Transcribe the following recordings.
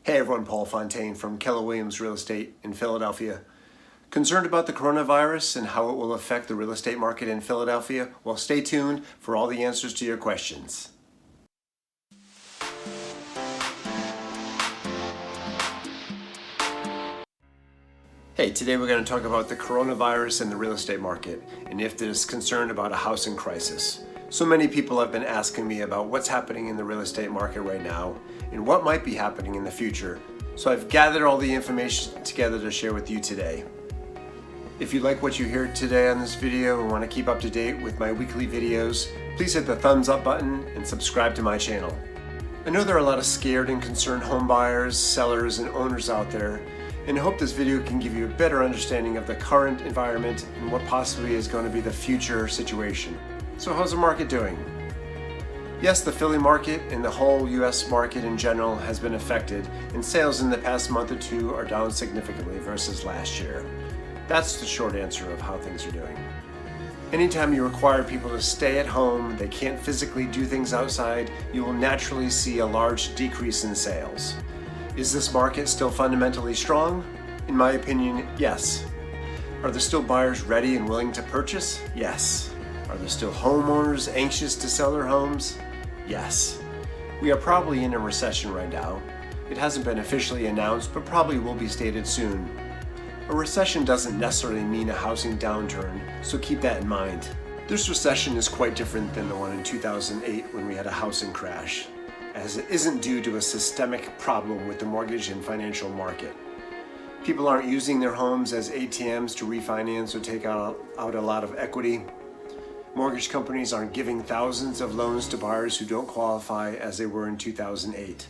Hey everyone, Paul Fontaine from Keller Real Estate in Philadelphia. Concerned about the coronavirus and how it will affect the real estate market in Philadelphia? Well, stay tuned for all the answers to your questions. Hey, today we're going to talk about the coronavirus and the real estate market, and if there's concern about a housing crisis. So many people have been asking me about what's happening in the real estate market right now and what might be happening in the future. So I've gathered all the information together to share with you today. If you like what you hear today on this video and want to keep up to date with my weekly videos, please hit the thumbs up button and subscribe to my channel. I know there are a lot of scared and concerned home buyers, sellers, and owners out there, and I hope this video can give you a better understanding of the current environment and what possibly is going to be the future situation. So how's the market doing? Yes, the Philly market and the whole US market in general has been affected, and sales in the past month or two are down significantly versus last year. That's the short answer of how things are doing. Anytime you require people to stay at home, they can't physically do things outside, you will naturally see a large decrease in sales. Is this market still fundamentally strong? In my opinion, yes. Are there still buyers ready and willing to purchase? Yes. Are there still homeowners anxious to sell their homes? Yes. We are probably in a recession right now. It hasn't been officially announced, but probably will be stated soon. A recession doesn't necessarily mean a housing downturn, so keep that in mind. This recession is quite different than the one in 2008 when we had a housing crash, as it isn't due to a systemic problem with the mortgage and financial market. People aren't using their homes as ATMs to refinance or take out a lot of equity. Mortgage companies aren't giving thousands of loans to buyers who don't qualify as they were in 2008.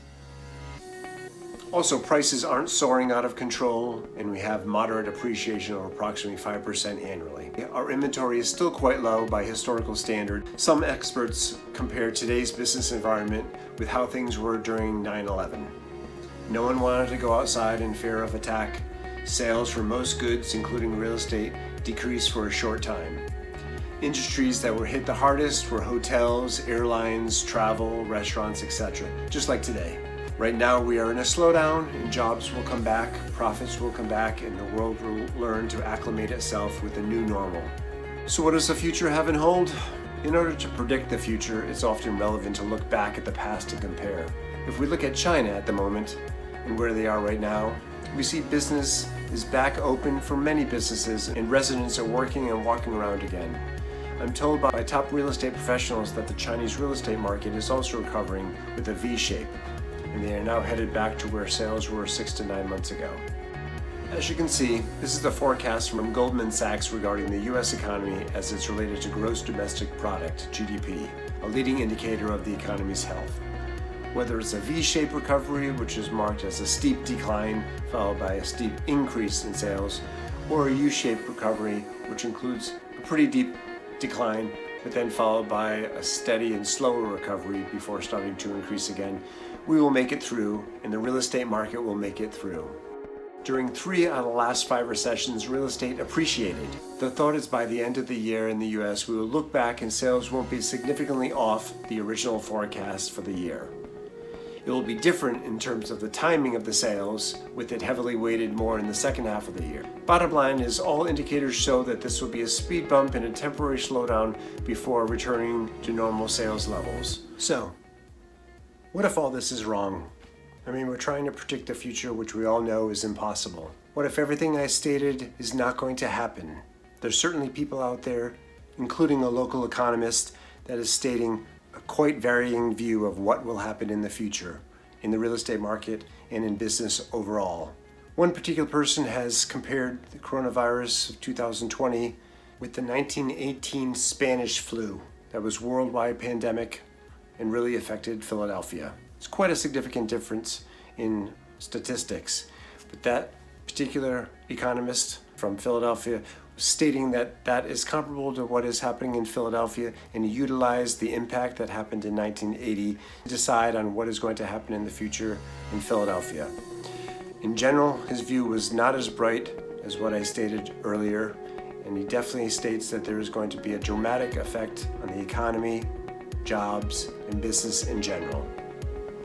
Also, prices aren't soaring out of control, and we have moderate appreciation of approximately 5% annually. Our inventory is still quite low by historical standard. Some experts compare today's business environment with how things were during 9/11. No one wanted to go outside in fear of attack. Sales for most goods, including real estate, decreased for a short time. Industries that were hit the hardest were hotels, airlines, travel, restaurants, etc., just like today. Right now we are in a slowdown, and jobs will come back, profits will come back, and the world will learn to acclimate itself with the new normal. So what does the future have in hold? In order to predict the future, it's often relevant to look back at the past and compare. If we look at China at the moment and where they are right now, we see business is back open for many businesses, and residents are working and walking around again. I'm told by top real estate professionals that the Chinese real estate market is also recovering with a V shape, and they are now headed back to where sales were 6 to 9 months ago. As you can see, this is the forecast from Goldman Sachs regarding the US economy as it's related to gross domestic product, GDP, a leading indicator of the economy's health. Whether it's a V-shaped recovery, which is marked as a steep decline followed by a steep increase in sales, or a U-shaped recovery, which includes a pretty deep decline, but then followed by a steady and slower recovery before starting to increase again, we will make it through, and the real estate market will make it through. During 3 out of the last 5 recessions, real estate appreciated. The thought is by the end of the year in the US, we will look back and sales won't be significantly off the original forecast for the year. It will be different in terms of the timing of the sales, with it heavily weighted more in the second half of the year. Bottom line is all indicators show that this will be a speed bump and a temporary slowdown before returning to normal sales levels. So, what if all this is wrong? I mean, we're trying to predict the future, which we all know is impossible. What if everything I stated is not going to happen? There's certainly people out there, including a local economist, that is stating a quite varying view of what will happen in the future in the real estate market and in business overall. One particular person has compared the coronavirus of 2020 with the 1918 Spanish flu that was a worldwide pandemic and really affected Philadelphia. It's quite a significant difference in statistics, but that particular economist from Philadelphia stating that that is comparable to what is happening in Philadelphia, and utilize the impact that happened in 1980 to decide on what is going to happen in the future in Philadelphia. In general, his view was not as bright as what I stated earlier, and he definitely states that there is going to be a dramatic effect on the economy, jobs, and business in general.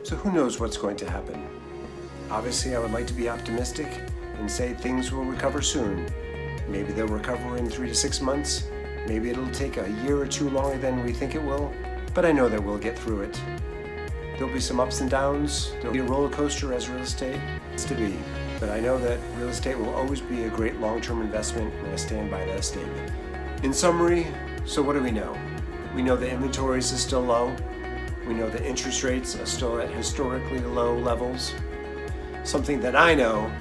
So who knows what's going to happen? Obviously, I would like to be optimistic and say things will recover soon. Maybe they'll recover in 3 to 6 months. Maybe it'll take a year or two longer than we think it will, but I know that we'll get through it. There'll be some ups and downs. There'll be a roller coaster as real estate is to be, but I know that real estate will always be a great long-term investment, and I stand by that statement. In summary, so what do we know? We know the inventories are still low. We know the interest rates are still at historically low levels. Something that I know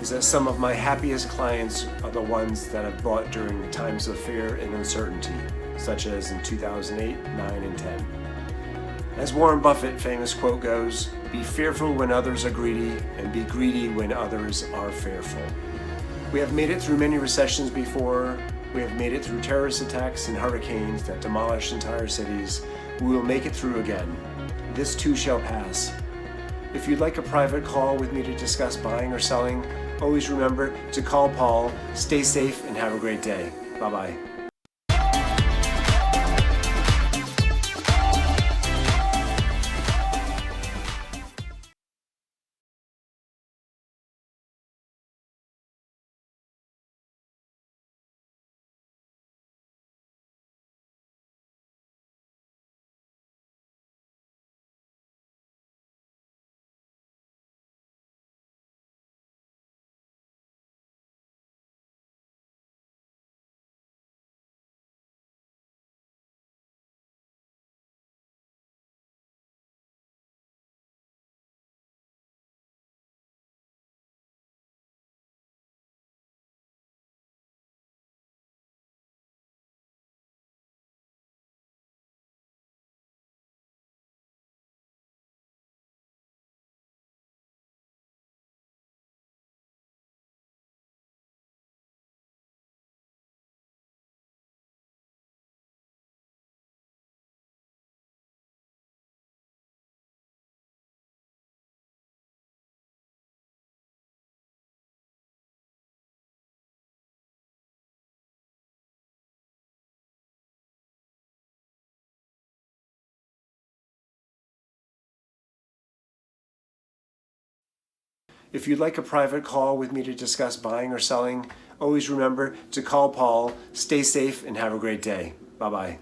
is that some of my happiest clients are the ones that have bought during times of fear and uncertainty, such as in 2008, 9, and 10. As Warren Buffett's famous quote goes, "Be fearful when others are greedy, and be greedy when others are fearful." We have made it through many recessions before. We have made it through terrorist attacks and hurricanes that demolish entire cities. We will make it through again. This too shall pass. If you'd like a private call with me to discuss buying or selling, always remember to call Paul. Stay safe and have a great day. Bye-bye. If you'd like a private call with me to discuss buying or selling, always remember to call Paul. Stay safe and have a great day. Bye-bye.